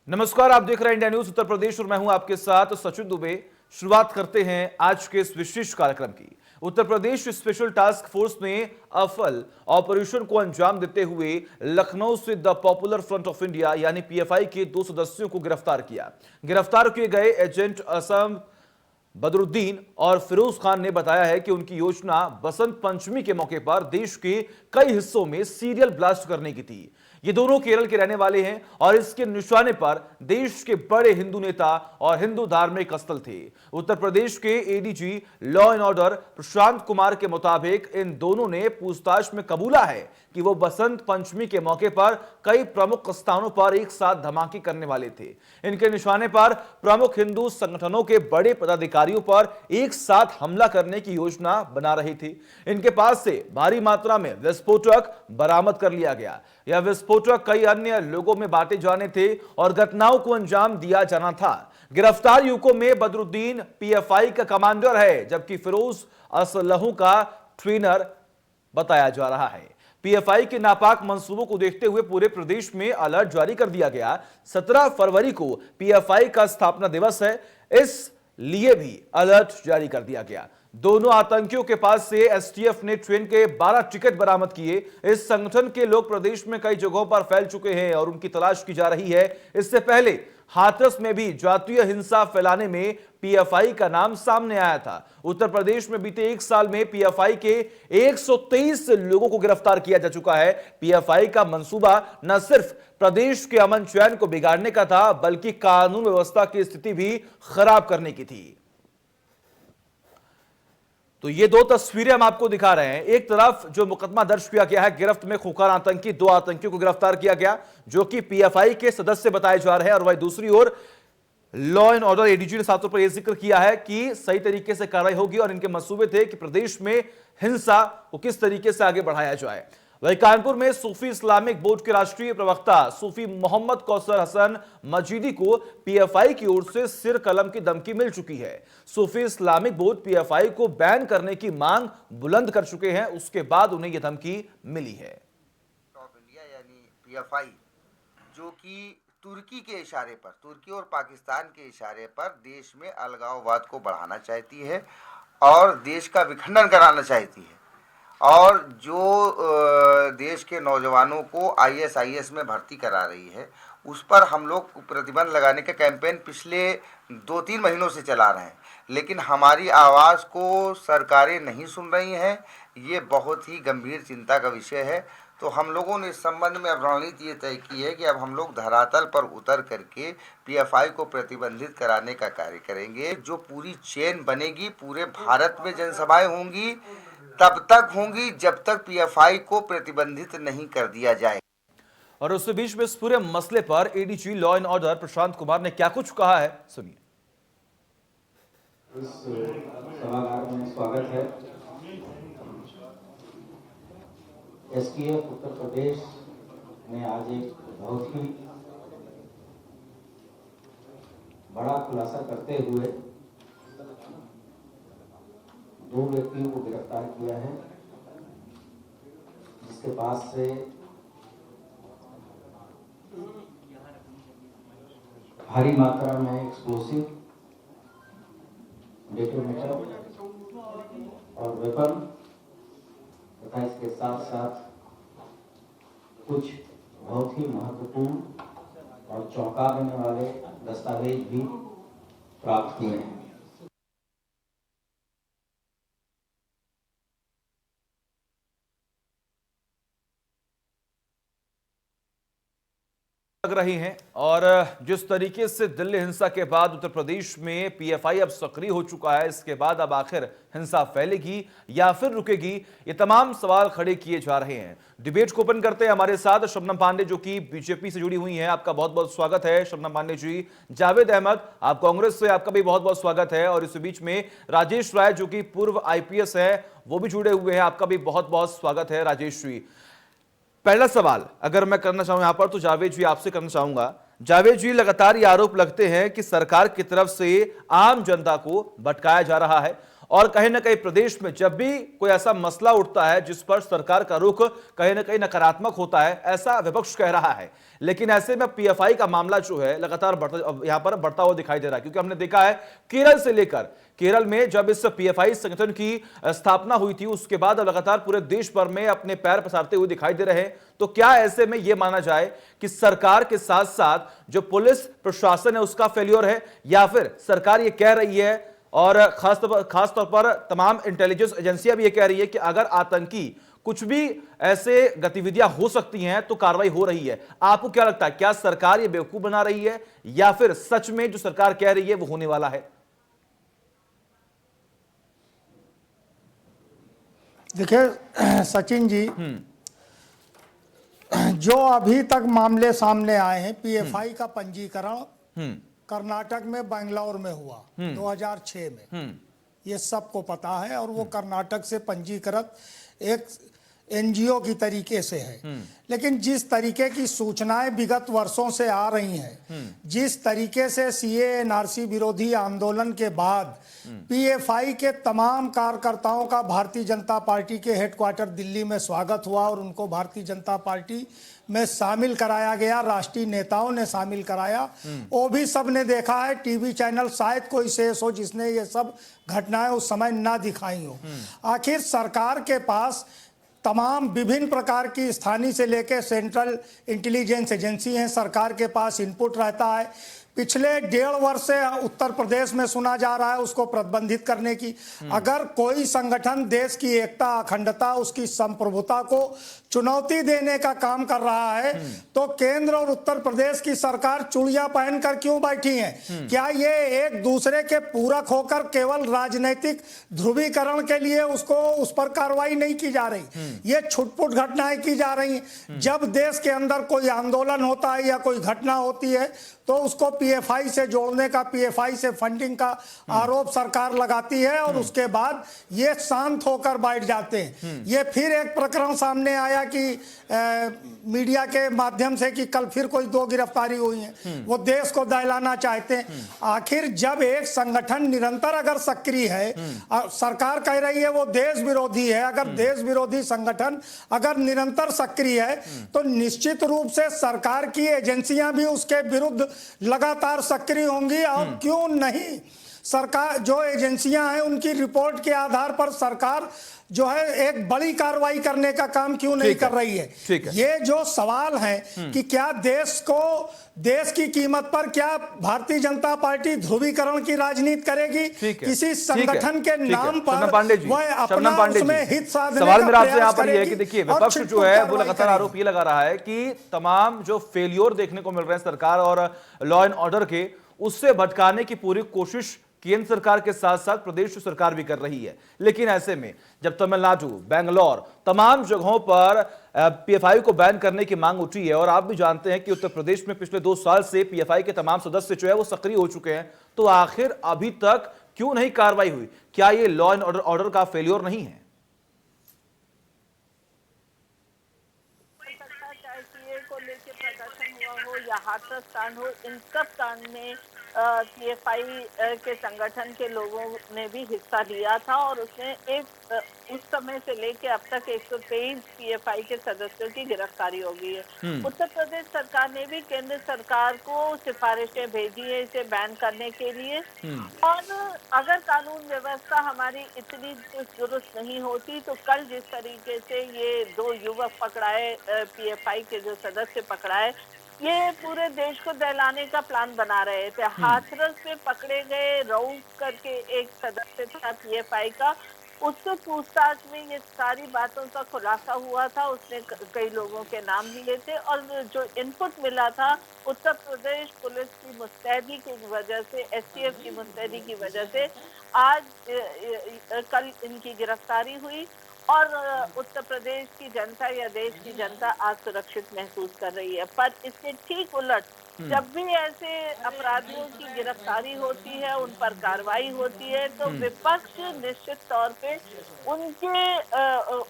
नमस्कार, आप देख रहे हैं इंडिया न्यूज उत्तर प्रदेश और मैं हूं आपके साथ सचिन दुबे। शुरुआत करते हैं आज के इस विशेष कार्यक्रम की। Uttar Pradesh special task force ने अफल ऑपरेशन को अंजाम देते हुए लखनऊ से the popular front of India यानी पीएफआई के 2 सदस्यों को गिरफ्तार किया। गिरफ्तार किए गए एजेंट असम बदरुद्दीन और फिरोज खान ने बताया है कि उनकी योजना बसंत पंचमी के मौके पर देश के कई हिस्सों में सीरियल ब्लास्ट करने की थी। ये दोनों केरल के रहने वाले हैं और इसके निशाने पर देश के बड़े हिंदू नेता और हिंदू धार्मिक स्थल थे। उत्तर प्रदेश के ADG law and order Prashant Kumar के मुताबिक इन दोनों ने पूछताछ में कबूला है कि वो बसंत पंचमी के मौके पर कई प्रमुख स्थानों पर एक साथ धमाके करने वाले थे। इनके निशाने पर प्रमुख हिंदू संगठनों के बड़े पदाधिकारियों पर एक साथ हमला करने की योजना बना रही थी। इनके पास से भारी मात्रा में विस्फोटक बरामद कर लिया गया। यह विस्फोटक कई अन्य लोगों में बांटे जाने थे और घटनाओं को अंजाम दिया जाना था। गिरफ्तार युवकों में बदरुद्दीन पीएफआई का कमांडर है, जबकि फिरोज असलहू का ट्रेनर बताया जा रहा है। पीएफआई के नापाक मंसूबों को देखते हुए पूरे प्रदेश में अलर्ट जारी कर दिया गया। 17 फरवरी को पीएफआई का स्थापना दिवस है, इस लिए भी अलर्ट जारी कर दिया गया। दोनों आतंकियों के पास से एसटीएफ ने ट्रेन के 12 टिकट बरामद किए। इस संगठन के लोग प्रदेश में कई जगहों पर फैल चुके हैं और उनकी तलाश की जा रही है। इससे पहले हाथरस में भी जातीय हिंसा फैलाने में पीएफआई का नाम सामने आया था। उत्तर प्रदेश में बीते एक साल में पीएफआई के 123 लोगों को गिरफ्तार किया जा चुका है। पीएफआई का मंसूबा न सिर्फ प्रदेश के अमन चैन को बिगाड़ने का था, बल्कि कानून व्यवस्था की स्थिति भी खराब करने की थी। तो ये दो तस्वीरें हम आपको दिखा रहे हैं। एक तरफ जो मुकदमा दर्ज किया गया है, गिरफ्त में खूंखार आतंकी 2 आतंकियों को गिरफ्तार किया गया जो कि पीएफआई के सदस्य बताए जा रहे हैं, और वही दूसरी ओर लॉ एंड ऑर्डर एडीजी ने साफ तौर पर यह जिक्र किया है कि सही तरीके से कार्रवाई होगी और इनके मंसूबे थे कि प्रदेश में हिंसा को किस तरीके से आगे बढ़ाया जाए। वही कानपुर में सूफी इस्लामिक बोर्ड के राष्ट्रीय प्रवक्ता सूफी मोहम्मद कौसर हसन मजीदी को पीएफआई की ओर से सिर कलम की धमकी मिल चुकी है। सूफी इस्लामिक बोर्ड पीएफआई को बैन करने की मांग बुलंद कर चुके हैं, उसके बाद उन्हें यह धमकी मिली है। ऑफ इंडिया यानी पीएफआई जो कि तुर्की के इशारे पर, तुर्की और पाकिस्तान के इशारे पर देश में अलगाववाद को बढ़ाना चाहती है और देश का विखंडन कराना चाहती है, और जो देश के नौजवानों को आईएसआईएस में भर्ती करा रही है, उस पर हम लोग प्रतिबंध लगाने का कैंपेन पिछले 2-3 महीनों से चला रहे हैं, लेकिन हमारी आवाज़ को सरकारें नहीं सुन रही हैं। ये बहुत ही गंभीर चिंता का विषय है। तो हम लोगों ने इस संबंध में अब रणनीति ये तय की है कि अब हम लोग धरातल पर उतर करके पीएफआई को प्रतिबंधित कराने का कार्य करेंगे। जो पूरी चेन बनेगी, पूरे भारत में जनसभाएं होंगी, तब तक होंगी जब तक पीएफआई को प्रतिबंधित नहीं कर दिया जाए। और उस बीच में इस पूरे मसले पर ADG law and order Prashant Kumar ने क्या कुछ कहा है, सुनिए। इस सभागार में स्वागत है। एसटीएफ उत्तर प्रदेश ने आज एक बहुत ही बड़ा खुलासा करते हुए 2 व्यक्तियों को गिरफ्तार किया है, जिसके पास से भारी मात्रा में एक्सप्लोसिव, डेटोनेटर और वेपन तथा इसके साथ साथ कुछ बहुत ही महत्वपूर्ण और चौंका देने वाले दस्तावेज भी प्राप्त हुए हैं। लग रही हैं और जिस तरीके से दिल्ली हिंसा के बाद उत्तर प्रदेश में पीएफआई अब सक्रिय हो चुका है, इसके बाद अब आखिर हिंसा फैलेगी या फिर रुकेगी, ये तमाम सवाल खड़े किए जा रहे हैं। डिबेट को ओपन करते हैं हमारे साथ शबनम पांडे जो कि बीजेपी से जुड़ी हुई हैं। आपका बहुत बहुत स्वागत है शबनम पांडे जी। जावेद अहमद, आप कांग्रेस से, आपका भी बहुत बहुत स्वागत है। और इस बीच में राजेश राय जो कि पूर्व आईपीएस है, वो भी जुड़े हुए हैं, आपका भी बहुत बहुत स्वागत है राजेश जी। पहला सवाल अगर मैं करना चाहूं यहां पर तो जावेद जी आपसे करना चाहूंगा। जावेद जी, लगातार ये आरोप लगते हैं कि सरकार की तरफ से आम जनता को भटकाया जा रहा है और कहीं ना कहीं प्रदेश में जब भी कोई ऐसा मसला उठता है जिस पर सरकार का रुख कहीं ना कहीं नकारात्मक होता है, ऐसा विपक्ष कह रहा है। लेकिन ऐसे में पीएफआई का मामला जो है लगातार यहां पर बढ़ता हुआ दिखाई दे रहा है, क्योंकि हमने देखा है केरल से लेकर, केरल में जब इस पीएफआई संगठन की स्थापना हुई थी उसके बाद अब लगातार पूरे देश भर में अपने पैर पसारते हुए दिखाई दे रहे हैं। तो क्या ऐसे में यह माना जाए कि सरकार के साथ साथ जो पुलिस प्रशासन है उसका फेल्योर है, या फिर सरकार ये कह रही है और खास तौर पर तमाम इंटेलिजेंस एजेंसियां भी ये कह रही है कि अगर आतंकी कुछ भी ऐसे गतिविधियां हो सकती हैं तो कार्रवाई हो रही है? आपको क्या लगता है, क्या सरकार ये बेवकूफ बना रही है या फिर सच में जो सरकार कह रही है वो होने वाला है? देखिए सचिन जी, जो अभी तक मामले सामने आए हैं, पीएफआई का पंजीकरण कर्नाटक में बेंगलोर में हुआ 2006 में, ये सबको पता है। और वो कर्नाटक से पंजीकृत एक एनजीओ की तरीके से है। लेकिन जिस तरीके की सूचनाएं विगत वर्षों से आ रही हैं, जिस तरीके से सीए एनआरसी विरोधी आंदोलन के बाद पीएफआई के तमाम कार्यकर्ताओं का भारतीय जनता पार्टी के हेडक्वार्टर दिल्ली में स्वागत हुआ और उनको भारतीय जनता पार्टी में शामिल कराया गया, राष्ट्रीय नेताओं ने शामिल कराया, वो भी सब ने देखा है। टीवी चैनल शायद कोई शेष हो जिसने ये सब घटनाएं उस समय ना दिखाई हो। आखिर सरकार के पास तमाम विभिन्न प्रकार की स्थानीय से लेकर सेंट्रल इंटेलिजेंस एजेंसी हैं, सरकार के पास इनपुट रहता है। पिछले 1.5 वर्ष से उत्तर प्रदेश में सुना जा रहा है उसको प्रतिबंधित करने की। अगर कोई संगठन देश की एकता, अखंडता, उसकी संप्रभुता को चुनौती देने का काम कर रहा है तो केंद्र और उत्तर प्रदेश की सरकार चूड़ियां पहनकर क्यों बैठी है? क्या ये एक दूसरे के पूरक होकर केवल राजनीतिक ध्रुवीकरण के लिए उस पर कार्रवाई नहीं की जा रही? ये छुटपुट घटनाएं की जा रही हैं। जब देश के अंदर कोई आंदोलन होता है या कोई घटना होती है तो उसको पीएफआई से जोड़ने का, पीएफआई से फंडिंग का आरोप सरकार लगाती है और उसके बाद ये शांत होकर बैठ जाते हैं। ये फिर एक प्रकरण सामने आया कि मीडिया के माध्यम से कि कल फिर कोई 2 गिरफ्तारी हुई है, वो देश को दहलाना चाहते हैं। आखिर जब एक संगठन निरंतर अगर सक्रिय है, सरकार कह रही है वो देश विरोधी है, अगर देश विरोधी संगठन अगर निरंतर सक्रिय है तो निश्चित रूप से सरकार की एजेंसियां भी उसके विरुद्ध लगातार सक्रिय होंगी। और क्यों नहीं, सरकार जो एजेंसियां हैं उनकी रिपोर्ट के आधार पर सरकार जो है एक बड़ी कार्रवाई करने का काम क्यों नहीं कर रही है? ये जो सवाल है कि क्या देश की कीमत पर क्या भारतीय जनता पार्टी ध्रुवीकरण की राजनीति करेगी? किसी संगठन के नाम पर वह अपना उसमें हित साधने सवाल का मेरा आपसे यहाँ प्रयास पर ये है करेगी कि देखिए और विपक्ष जो है वो लगातार करेगी। आरोप ये लगा रहा है कि तमाम जो फेलियर देखने को मिल रहे हैं सरकार और लॉ एंड ऑर्डर के, उससे भटकाने की पूरी कोशिश केंद्र सरकार के साथ साथ प्रदेश सरकार भी कर रही है। लेकिन ऐसे में जब तमिलनाडु, बेंगलोर, तमाम जगहों पर पीएफआई को बैन करने की मांग उठी है और आप भी जानते हैं कि उत्तर प्रदेश में पिछले 2 साल से पीएफआई के तमाम सदस्य जो है वो सक्रिय हो चुके हैं, तो आखिर अभी तक क्यों नहीं कार्रवाई हुई? क्या ये लॉ एंड ऑर्डर का फेल्योर नहीं है? को लेकर प्रदर्शन हुआ हो या हाथरस कांड हो, इन सब कांड में पीएफआई के संगठन के लोगों ने भी हिस्सा लिया था और उसमें उस समय से लेकर अब तक 123 पीएफआई के सदस्यों की गिरफ्तारी हो गई है। उत्तर प्रदेश सरकार ने भी केंद्र सरकार को सिफारिशें भेजी है इसे बैन करने के लिए। और अगर कानून व्यवस्था हमारी इतनी दुरुस्त नहीं होती तो कल जिस तरीके से ये 2 युवक पकड़ाए, पीएफआई के जो सदस्य पकड़ाए, ये पूरे देश को दहलाने का प्लान बना रहे थे। हाथरस में पकड़े गए रऊफ करके एक सदस्य था पीएफआई का, उससे पूछताछ में ये सारी बातों का खुलासा हुआ था। उसने कई लोगों के नाम लिए थे और जो इनपुट मिला था उत्तर प्रदेश पुलिस की मुस्तैदी की वजह से, एसटीएफ की मुस्तैदी की वजह से आज कल इनकी गिरफ्तारी हुई और उत्तर प्रदेश की जनता या देश की जनता आज सुरक्षित महसूस कर रही है। पर इसके ठीक उलट जब भी ऐसे अपराधियों की गिरफ्तारी होती है, उन पर कार्रवाई होती है, तो विपक्ष निश्चित तौर पे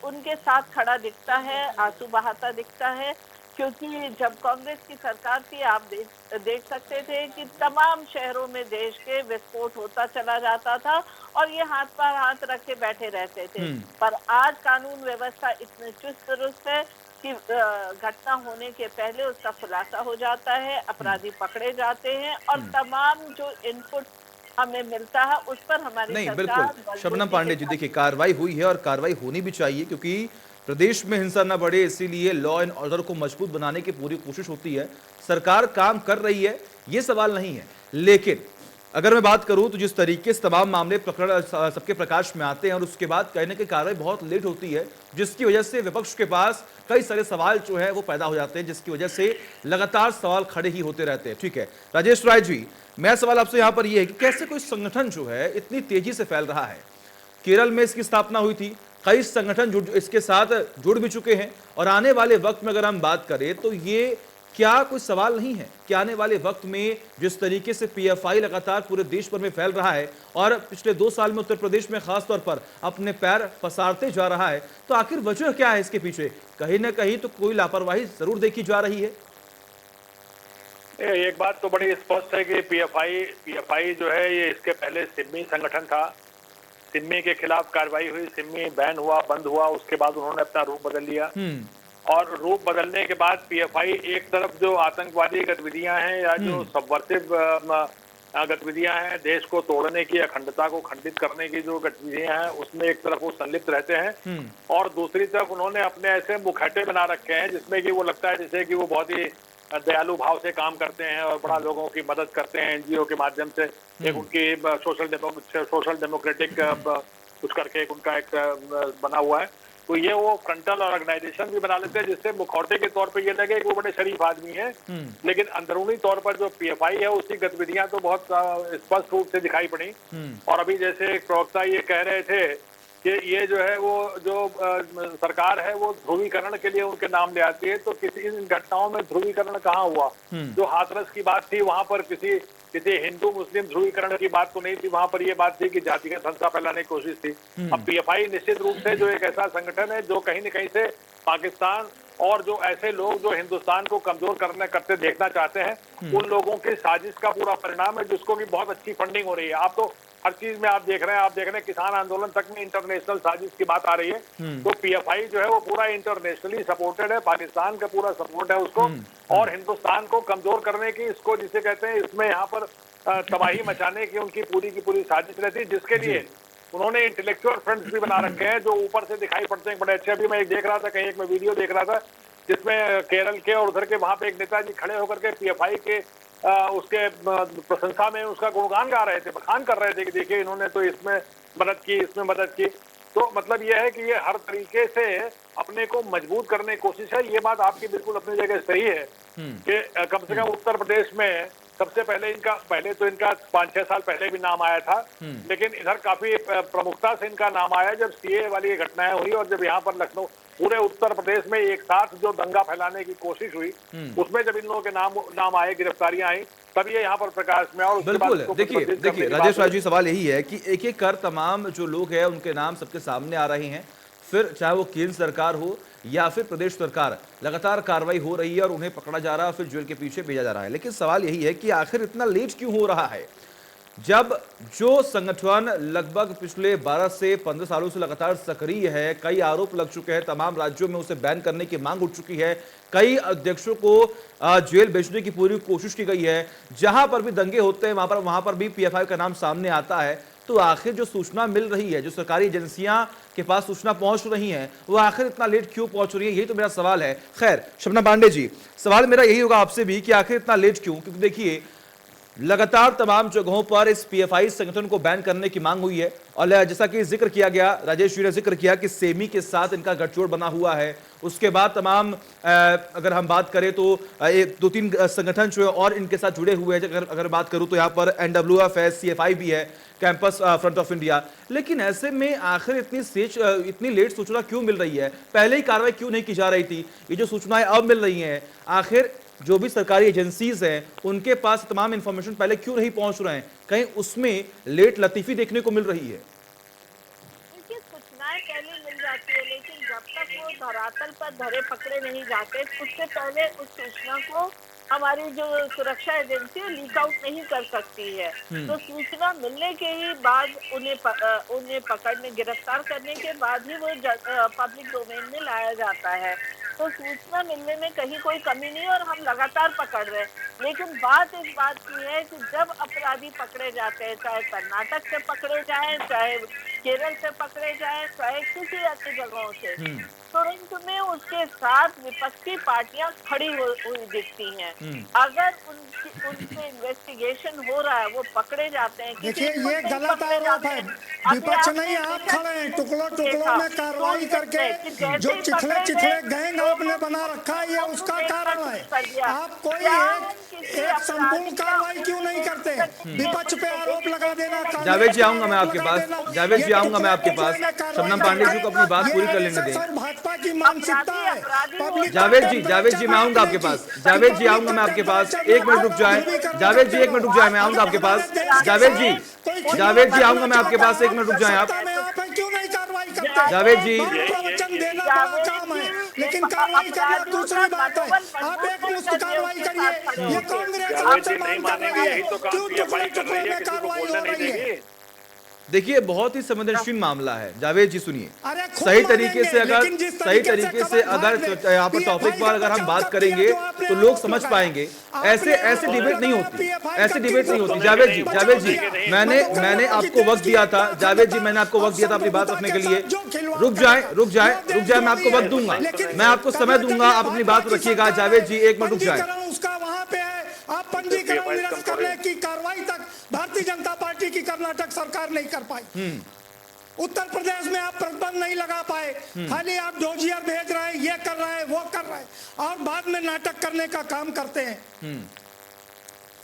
उनके साथ खड़ा दिखता है, आंसू बहाता दिखता है। क्योंकि जब कांग्रेस की सरकार थी आप देख सकते थे कि तमाम शहरों में देश के विस्फोट होता चला जाता था और ये हाथ पर हाथ रख के बैठे रहते थे। पर आज कानून व्यवस्था इतने चुस्त दुरुस्त है कि घटना होने के पहले उसका खुलासा हो जाता है, अपराधी पकड़े जाते हैं और तमाम जो इनपुट हमें मिलता है उस पर हमारी नहीं, सरकार बिल्कुल मजबूती शबनम के पांडे जी, साथ देखिए कार्रवाई हुई है और कार्रवाई होनी भी चाहिए, क्योंकि प्रदेश में हिंसा न बढ़े इसीलिए लॉ एंड ऑर्डर को मजबूत बनाने की पूरी कोशिश होती है। सरकार काम कर रही है, ये सवाल नहीं है। लेकिन अगर मैं बात करूं तो जिस तरीके से तमाम मामले सबके प्रकाश में आते हैं और उसके बाद कहीं ना कहीं कार्रवाई बहुत लेट होती है, जिसकी वजह से विपक्ष के पास कई सारे सवाल जो है वो पैदा हो जाते हैं, जिसकी वजह से लगातार सवाल खड़े ही होते रहते हैं। ठीक है राजेश राय जी, मैं सवाल आपसे यहां पर यह है कि कैसे कोई संगठन जो है इतनी तेजी से फैल रहा है। केरल में इसकी स्थापना हुई थी, कई संगठन इसके साथ जुड़ भी चुके हैं और आने वाले वक्त में अगर हम बात करें तो ये क्या कोई सवाल नहीं है कि आने वाले वक्त में जिस तरीके से पीएफआई लगातार पूरे देश भर में फैल रहा है और पिछले 2 साल में उत्तर प्रदेश में खासतौर पर अपने पैर पसारते जा रहा है, तो आखिर वजह क्या है इसके पीछे? कहीं ना कहीं तो कोई लापरवाही जरूर देखी जा रही है। एक बात तो बड़ी स्पष्ट है कि पीएफआई जो है ये इसके पहले सिम्मी संगठन था। सिम्मी के खिलाफ कार्रवाई हुई, सिम्मी बैन हुआ, बंद हुआ, उसके बाद उन्होंने अपना रूप बदल लिया और रूप बदलने के बाद पीएफआई एक तरफ जो आतंकवादी गतिविधियां हैं या जो सबवर्सिव गतिविधियां हैं, देश को तोड़ने की, अखंडता को खंडित करने की जो गतिविधियां हैं उसमें एक तरफ वो संलिप्त रहते हैं और दूसरी तरफ उन्होंने अपने ऐसे मुखौटे बना रखे हैं जिसमें कि वो लगता है जैसे कि वो बहुत ही दयालु भाव से काम करते हैं और बड़ा लोगों की मदद करते हैं एनजीओ के माध्यम से। एक उनकी सोशल डेमोक्रेटिक कुछ करके उनका एक बना हुआ है, तो ये वो फ्रंटल ऑर्गेनाइजेशन भी बना लेते हैं जिससे मुखौटे के तौर पे ये लगे कि वो बड़े शरीफ आदमी हैं, लेकिन अंदरूनी तौर पर जो पीएफआई है उसकी गतिविधियां तो बहुत स्पष्ट रूप से दिखाई पड़ी। और अभी जैसे एक प्रवक्ता ये कह रहे थे कि ये जो है वो जो सरकार है वो ध्रुवीकरण के लिए उनके नाम ले आती है, तो किसी इन घटनाओं में ध्रुवीकरण कहाँ हुआ? जो हाथरस की बात थी वहां पर किसी हिंदू मुस्लिम ध्रुवीकरण की बात तो नहीं थी, वहां पर ये बात थी कि जातिगत हिंसा फैलाने की कोशिश थी। अब पीएफआई निश्चित रूप से जो एक ऐसा संगठन है जो कहीं न कहीं से पाकिस्तान और जो ऐसे लोग जो हिंदुस्तान को कमजोर करते देखना चाहते हैं उन लोगों की साजिश का पूरा परिणाम है, जिसको भी बहुत अच्छी फंडिंग हो रही है। आप तो हर चीज में आप देख रहे हैं किसान आंदोलन तक में इंटरनेशनल साजिश की बात आ रही है, तो पीएफआई जो है वो पूरा इंटरनेशनली सपोर्टेड है, पाकिस्तान का पूरा सपोर्ट है उसको और हिंदुस्तान को कमजोर करने की, इसको जिसे कहते हैं इसमें यहाँ पर तबाही मचाने की उनकी पूरी की पूरी साजिश रहती है, जिसके लिए उन्होंने इंटेलेक्चुअल फ्रंट्स भी बना रखे हैं जो ऊपर से दिखाई पड़ते हैं बड़े अच्छे। अभी मैं एक देख रहा था, कहीं एक मैं वीडियो देख रहा था जिसमें केरल के और उधर के वहां पे एक नेताजी खड़े होकर के पीएफआई के उसके प्रशंसा में उसका गुणगान गा रहे थे, बखान कर रहे थे कि देखिए इन्होंने तो इसमें मदद की, इसमें मदद की। तो मतलब यह है कि ये हर तरीके से अपने को मजबूत करने की कोशिश है। ये बात आपकी बिल्कुल अपनी जगह सही है कि कम से कम उत्तर प्रदेश में सबसे पहले इनका 5-6 साल पहले भी नाम आया था, लेकिन इधर काफी प्रमुखता से इनका नाम आया जब सीए वाली घटनाएं हुई और जब यहाँ पर लखनऊ पूरे उत्तर प्रदेश में एक साथ जो दंगा फैलाने की कोशिश हुई उसमें जब इन लोगों के नाम आए, गिरफ्तारियां आई, तब ये यहाँ पर प्रकाश में। और बिल्कुल देखिए राजेश राज जी, सवाल यही है कि एक एक कर तमाम जो लोग हैं उनके नाम सबके सामने आ रहे हैं, फिर चाहे वो केंद्र सरकार हो या फिर प्रदेश सरकार, लगातार कार्रवाई हो रही है और उन्हें पकड़ा जा रहा है, फिर जेल के पीछे भेजा जा रहा है। लेकिन सवाल यही है कि आखिर इतना लेट क्यों हो रहा है, जब जो संगठन लगभग पिछले 12 से 15 सालों से लगातार सक्रिय है, कई आरोप लग चुके हैं, तमाम राज्यों में उसे बैन करने की मांग उठ चुकी है, कई अध्यक्षों को जेल भेजने की पूरी कोशिश की गई है, जहां पर भी दंगे होते हैं वहां पर भी पीएफआई का नाम सामने आता है, तो आखिर जो सूचना मिल रही है, जो सरकारी एजेंसियां के पास सूचना पहुंच रही है, वो आखिर इतना लेट क्यों पहुंच रही है, यही तो मेरा सवाल है। खैर शबनम पांडे जी, सवाल मेरा यही होगा आपसे भी कि आखिर इतना लेट क्यों, क्योंकि देखिए लगातार तमाम जगहों पर इस पीएफआई संगठन को बैन करने की मांग हुई है और जैसा कि जिक्र किया गया, राजेश जी ने जिक्र किया कि सेमी के साथ इनका गठजोड़ बना हुआ है। उसके बाद तमाम अगर हम बात करें तो 2-3 संगठन जो है और इनके साथ जुड़े हुए हैं। अगर बात करूं तो यहाँ पर एनडब्ल्यूएफ है, सीएफआई भी है, कैंपस फ्रंट ऑफ इंडिया। लेकिन ऐसे में आखिर इतनी लेट सूचना क्यों मिल रही है, पहले ही कार्रवाई क्यों नहीं की जा रही थी? ये जो सूचनाएं अब मिल रही हैं, आखिर जो भी सरकारी एजेंसीज हैं उनके पास तमाम इंफॉर्मेशन पहले क्यों नहीं पहुंच रहे हैं? कहीं उसमें लेट लतीफी देखने को मिल रही है? देखिए सूचनाएं पहले मिल जाती है, लेकिन जब तक वो धरातल पर धरे पकड़े नहीं जाते, उससे पहले उस सूचना को हमारी जो सुरक्षा एजेंसी है लीक आउट नहीं कर सकती है। तो सूचना मिलने के ही बाद उन्हें पकड़ने, गिरफ्तार करने के बाद ही वो पब्लिक डोमेन में लाया जाता है। तो सूचना मिलने में कहीं कोई कमी नहीं है और हम लगातार पकड़ रहे हैं। लेकिन बात इस बात की है कि जब अपराधी पकड़े जाते हैं, चाहे कर्नाटक से पकड़े जाएं, चाहे केरल से पकड़े जाएं, चाहे किसी अन्य जगहों से, तुरंत में उसके साथ विपक्षी पार्टियां खड़ी हुई दिखती हैं। अगर उनसे इन्वेस्टिगेशन हो रहा है, वो पकड़े जाते हैं। देखिए ये गलत आरोप है, विपक्ष नहीं आप खड़े हैं टुकड़ों टुकड़ों में कार्रवाई करके जो चिथड़े चिथड़े गैंग आपने बना रखा है ये उसका कारण है। आप कोई एक संपूर्ण कार्रवाई क्यों नहीं करते? विपक्ष पे आरोप लगा देना। जावेद जी आऊंगा मैं आपके पास, जावेद जी आऊंगा मैं आपके पास। शबनम पांडे जी को अपनी बात पूरी कर लेने दें। भाजपा की मानसिकता है। जावेद जी मैं आऊंगा आपके पास, जावेद जी आऊंगा मैं आपके पास, एक मिनट रुक जाए जावेद जी, एक मिनट रुक जाए, मैं आऊंगा आपके पास। जावेद जी आऊंगा मैं आपके पास, एक मिनट रुक जाए आप। क्यों नहीं कार्रवाई करते? जावेद जी प्रवचन देना बड़ा काम है, लेकिन कार्रवाई करना दूसरी बात है। आप एक मुफ्त कार्रवाई करिए, ये कांग्रेस आपसे मांग कर रही है, क्यों टुकड़े टुकड़े में कार्रवाई हो रही है? देखिए बहुत ही संवेदनशील मामला है। जावेद जी सुनिए, अरे खूब सही तरीके से मानेंगे, अगर लेकिन जिस सही तरीके तरीके से से खबर अगर भारत यहाँ पर में टॉपिक पर अगर हम बात करेंगे तो लोग समझ पाएंगे। ऐसे डिबेट नहीं होती, ऐसे डिबेट नहीं होती। जावेद जी मैंने आपको वक्त दिया था, जावेद जी मैंने आपको वक्त दिया था अपनी बात रखने के लिए। रुक जाए, मैं आपको वक्त दूंगा, मैं आपको समय दूंगा, आप अपनी बात रखिएगा। जावेद जी एक मिनट रुक जाए। उसका वहां पे है, आप पंजीकरण निरस्त करने की कार्रवाई तक भारतीय जनता पार्टी की कर्नाटक सरकार नहीं कर पाई। उत्तर प्रदेश में आप प्रतिबंध नहीं लगा पाए, खाली आप डोजियर भेज रहे हैं, ये कर रहे हैं, वो कर रहे हैं, और बाद में नाटक करने का काम करते हैं।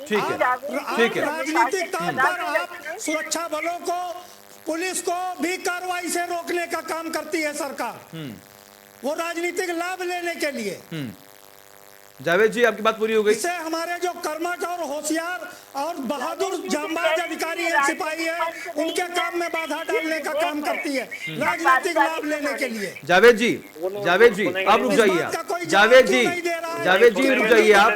ठीक है। राजनीतिक तौर पर आप सुरक्षा बलों को, पुलिस को भी कार्रवाई से रोकने का काम करती है सरकार, वो राजनीतिक लाभ लेने के लिए। जावेद जी आपकी बात पूरी हो गई। इससे हमारे जो कर्मठ और होशियार और बहादुर जांबाज अधिकारी हैं, सिपाही हैं, उनके काम में बाधा डालने का काम करती है राजनीतिक लाभ लेने के लिए। जावेद जी आप रुक जाइए, आप जावेद जी रुक जाइए आप,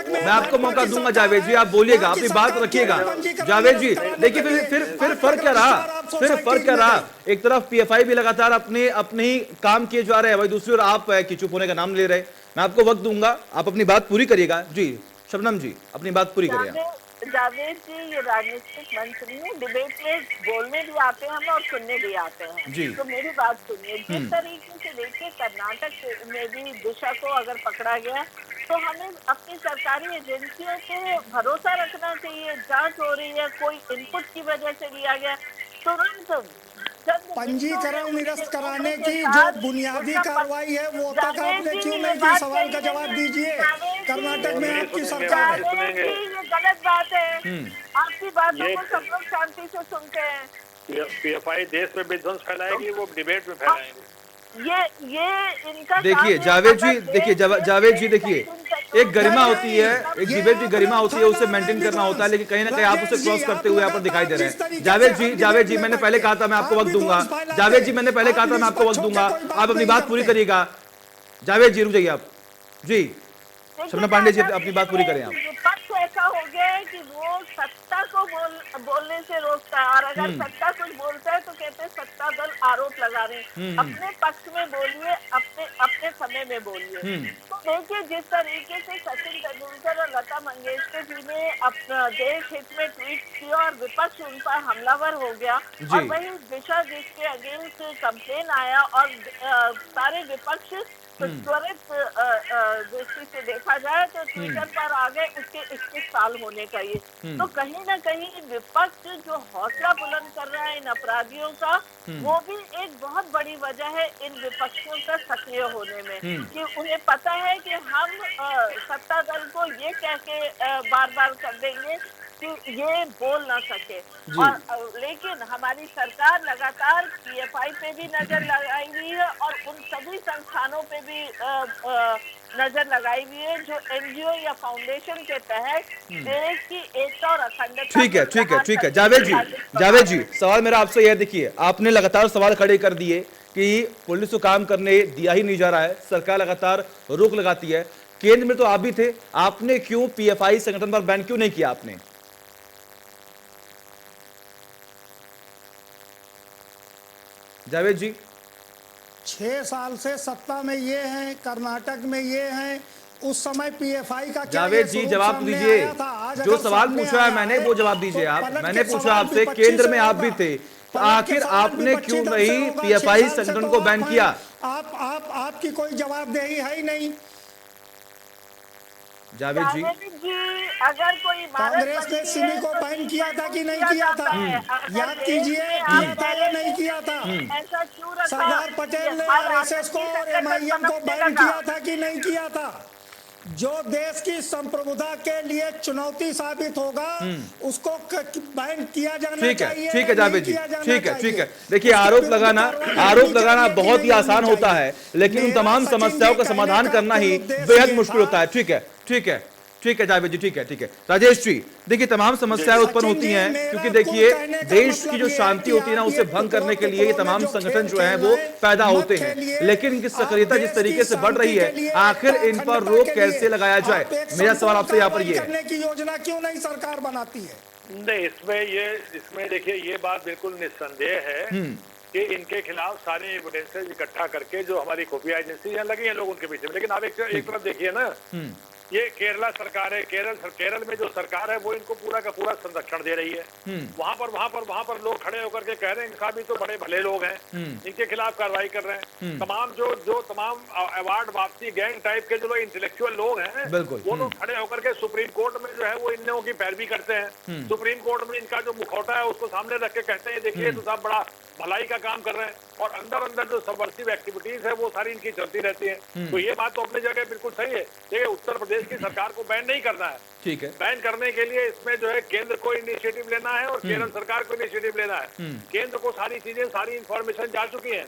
मैं आपको मौका दूंगा। जावेद जी आप बोलिएगा, अपनी बात रखिएगा। जावेद जी देखिए फिर फर्क क्या रहा, एक तरफ पीएफआई भी लगातार अपने ही काम किए जा रहे हैं, वही दूसरी ओर आप कि चुप होने का नाम ले रहे। मैं आपको वक्त दूंगा, आप अपनी बात पूरी करिएगा। जी शबनम जी अपनी बात पूरी करिए। जावेद जी ये राजनीतिक मंच नहीं है, डिबेट में बोलने भी आते हैं हम और सुनने भी आते हैं जी। तो मेरी बात सुनिए। जिस तरीके से देखिए कर्नाटक में भी दिशा को अगर पकड़ा गया तो हमें अपनी सरकारी एजेंसियों पे भरोसा रखना चाहिए। जांच हो रही है, कोई इनपुट की वजह से लिया गया, तुरंत पंजीकरण निरस्त कराने की जो बुनियादी कार्रवाई है वो तक आपने क्यों नहीं की? सवाल का जवाब दीजिए। कर्नाटक में आपकी सरकार है, ये गलत बात है। आपकी बातों को सब लोग शांति से सुनते हैं। पीएफआई देश में विध्वंस फैलाएगी, वो डिबेट में फैलाएंगे। ये इनका देखिए जावेद जी देखिए एक गरिमा होती है, एक डिबेट की गरिमा होती है, उसे मेंटेन करना होता है, लेकिन कहीं ना कहीं आप उसे क्रॉस करते हुए यहाँ पर दिखाई दे रहे हैं। जावेद जी मैंने पहले कहा था मैं आपको वक्त दूंगा। जावेद जी मैंने पहले कहा था मैं आपको वक्त दूंगा, आप अपनी बात पूरी करिएगा। जावेद जी रुक जाइए आप। जी शबनम पांडे जी अपनी बात पूरी करें आप। विपक्ष ऐसा हो गया है कि वो सत्ता को बोलने से रोकता है, और अगर सत्ता कुछ बोलता है तो कहते हैं सत्ता दल आरोप लगा रहे हैं। अपने पक्ष में बोलिए, अपने समय में बोलिए। तो देखिए जिस तरीके से सचिन तेंदुलकर और लता मंगेशकर जी ने अपना देश हित में ट्वीट किया और विपक्ष उन पर हमलावर हो गया, और वही दिशा जिसके अगेंस्ट कंप्लेन आया और सारे विपक्ष त्वरित दृष्टि से देखा जाए तो ट्विटर पर आ गए उसके 21 साल होने का ये। तो कहीं ना कहीं विपक्ष जो हौसला बुलंद कर रहा है इन अपराधियों का, वो भी एक बहुत बड़ी वजह है इन विपक्षियों का सक्रिय होने में, कि उन्हें पता है कि हम सत्ता दल को ये कह के बार बार कर देंगे कि ये बोल ना सके। और लेकिन हमारी सरकार लगातार पीएफआई पे भी नजर लगाई हुई है और उन सभी संस्थानों पे भी नजर लगाई हुई है जो एनजीओ या फाउंडेशन के तहत देश की एकता और अखंडता। ठीक है जावेद जी सवाल मेरा आपसे यह, देखिए आपने लगातार सवाल खड़े कर दिए कि पुलिस को काम करने दिया ही नहीं जा रहा है, सरकार लगातार रोक लगाती है। केंद्र में तो आप भी थे, आपने क्यों पीएफआई संगठन पर बैन क्यों नहीं किया आपने? जावेद जी, 6 साल से सत्ता में ये हैं, कर्नाटक में ये हैं, उस समय पीएफआई का क्या जावेद ये जी स्वरूप जवाब सामने दीजिए। आया था? आज जो अगर सवाल सामने पूछा है आया मैंने वो जवाब दीजिए तो आप। पलट मैंने के पूछा सवाल आपसे, भी केंद्र 25 में आप होगा। भी थे, तो पलट के आखिर सवाल भी आपने 25 क्यों ढंग से नहीं होगा। पीएफआई 6 साल से संगठन तो को आप बैन हैं। किया? आपकी कोई जवाबदेही है ही नहीं। जावेद जी, अगर कोई कांग्रेस ने सिमी को बैन किया था कि नहीं किया था? याद कीजिए, किया था या नहीं किया था? ऐसा क्यों रखा? सरदार पटेल ने आरएसएस को और एमआईएम को बैन किया था कि नहीं किया था? जो देश की संप्रभुता के लिए चुनौती साबित होगा उसको बैन किया जाना ठीक चाहिए। है, ठीक है जावेद जी, नहीं किया जाना ठीक है, ठीक चाहिए। है। देखिए, उसके आरोप विरुद्ध लगाना कार्रवाई बहुत ही नहीं आसान होनी होता चाहिए। है, लेकिन उन मेरा तमाम सचिन समस्याओं जी का कहने समाधान का करना ही उद्देश्य बेहद ये मुश्किल था। होता है। ठीक है, ठीक है, ठीक है जावेद जी, ठीक है, ठीक है। राजेश जी, देखिए तमाम समस्याएं उत्पन्न सचिन होती जी, हैं, मेरा क्योंकि कुल देखिए कहने का देश मतलब की जो ये है शांति कि होती है ना, आप उसे ये भंग करने के लिए ये टुकड़ों तमाम में जो संगठन खेल जो है खेल वो रहे हैं, पैदा मत होते हैं, खेलिए। लेकिन इनकी आप सक्रियता जिस देश तरीके की से बढ़ रही है, शांति के लिए, आखिर एकता, इन पर अखंडता रोक के कैसे लिए लगाया जाए? आप एक मेरा सवाल आपसे यहाँ पर कार्रवाई ये है। करने की योजना क्यों नहीं सरकार बनाती है? नहीं, इसमें देखिए ये बात बिल्कुल निस्संदेह है कि इनके खिलाफ सारे एविडेंसेस इकट्ठा करके जो हमारी खुफिया एजेंसी लगी हैं लोग उनके पीछे में। लेकिन आप एक तरफ देखिए ना, ये केरला सरकार है, केरल में जो सरकार है वो इनको पूरा का पूरा संरक्षण दे रही है। वहां पर लोग खड़े होकर के कह रहे हैं साहब ये तो बड़े भले लोग हैं, इनके खिलाफ कार्रवाई कर रहे हैं। तमाम अवार्ड वापसी गैंग टाइप के जो लोग इंटेलेक्चुअल लोग हैं, वो लोग खड़े होकर के सुप्रीम कोर्ट में जो है वो इन लोगों की पैरवी करते हैं। सुप्रीम कोर्ट में इनका जो मुखौटा है उसको सामने रख के कहते हैं देखिए तो साहब बड़ा भलाई का काम कर रहे हैं, और अंदर जो सबवर्सिव एक्टिविटीज है वो सारी इनकी चलती रहती है। तो ये बात तो अपनी जगह बिल्कुल सही है। देखिए, उत्तर प्रदेश की सरकार को बैन नहीं करना है, ठीक है। बैन करने के लिए इसमें जो है केंद्र को इनिशिएटिव लेना है और केरल सरकार को इनिशिएटिव लेना है। केंद्र को सारी चीजें, सारी इंफॉर्मेशन जा चुकी हैं,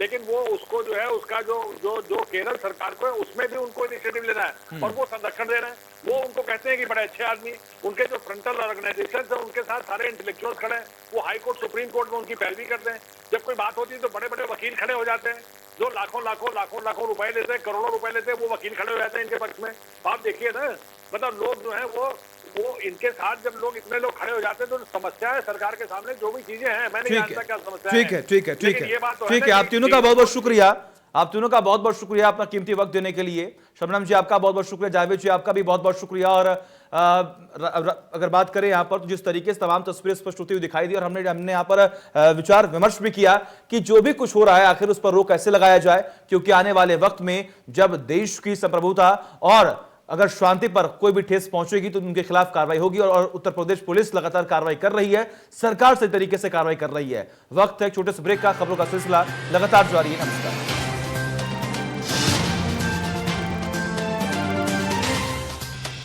लेकिन वो उसको जो है उसका जो केरल सरकार को है उसमें भी उनको इनिशिएटिव लेना है, और वो संरक्षण दे रहे हैं। वो उनको कहते हैं कि बड़े अच्छे आदमी, उनके जो फ्रंटल ऑर्गेनाइजेशन है उनके साथ सारे इंटेलेक्चुअल्स खड़े हैं, वो हाई कोर्ट सुप्रीम कोर्ट में उनकी पैरवी करते हैं। जब कोई बात होती है तो बड़े बड़े वकील खड़े हो जाते हैं, जो लाखों रुपए लेते हैं, करोड़ों रुपए लेते हैं, वो वकील खड़े हो जाते हैं इनके पक्ष में। आप देखिए ना, मतलब लोग जो है वो इनके साथ जब लोग इतने लोग खड़े हो जाते हैं तो समस्या है सरकार के सामने, जो भी चीजें हैं मैं नहीं जानता क्या समस्या है। ठीक है, ठीक है, ठीक लेकिन ये बात तो है, ठीक है। आप तीनों का बहुत बहुत शुक्रिया, आप तीनों का बहुत बहुत शुक्रिया अपना कीमती वक्त देने के लिए। शबनम जी आपका बहुत बहुत शुक्रिया, जावेद जी आपका भी बहुत बहुत शुक्रिया। और अगर बात करें यहाँ पर तो जिस तरीके से तमाम तस्वीरें स्पष्ट होती हुई दिखाई दी, और हमने यहाँ पर विचार विमर्श भी किया कि जो भी कुछ हो रहा है आखिर उस पर रोक कैसे लगाया जाए, क्योंकि आने वाले वक्त में जब देश की संप्रभुता और अगर शांति पर कोई भी ठेस पहुंचेगी तो उनके खिलाफ कार्रवाई होगी, और उत्तर प्रदेश पुलिस लगातार कार्रवाई कर रही है, सरकार सही तरीके से कार्रवाई कर रही है। वक्त है छोटे से ब्रेक का, खबरों का सिलसिला लगातार जारी है। नमस्कार।